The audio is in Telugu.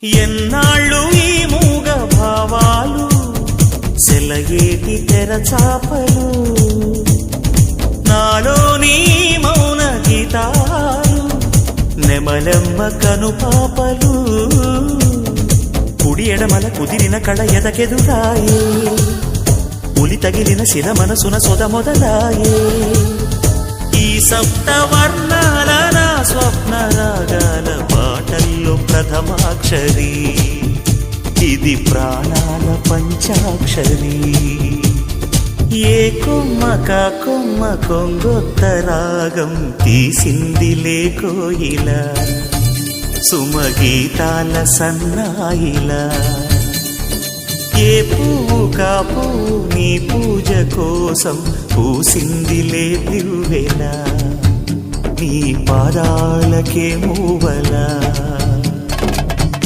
ఎన్నాళ్ళు ఈ మూగ భావాలు సెలయేటి తెరచాపలు నాలోని మౌన గీతాలు నెమలెమ్మ కనుపాపలు కుడి ఎడమల కుదిరిన కళ ఎదకెదురాయే ఉలి తగిలిన శిల మనసున సొద మొదలాయే ఈ సప్తవర్ణాల నా స్వప్న రాగాల పాటల్లో ప్రథమాక్షరి ఇది ప్రాణాల పంచాక్షరి ఏ కొమ్మక కొమ్మ కొంగొత్త రాగం తీసిందిలే కోయిలా సుమగీతాల సన్నాయిలా ఏ పువ్వు కాపు నీ పూజ కోసం పూసిందిలే దివ్వెలా నీ పాదాలకే మూవలా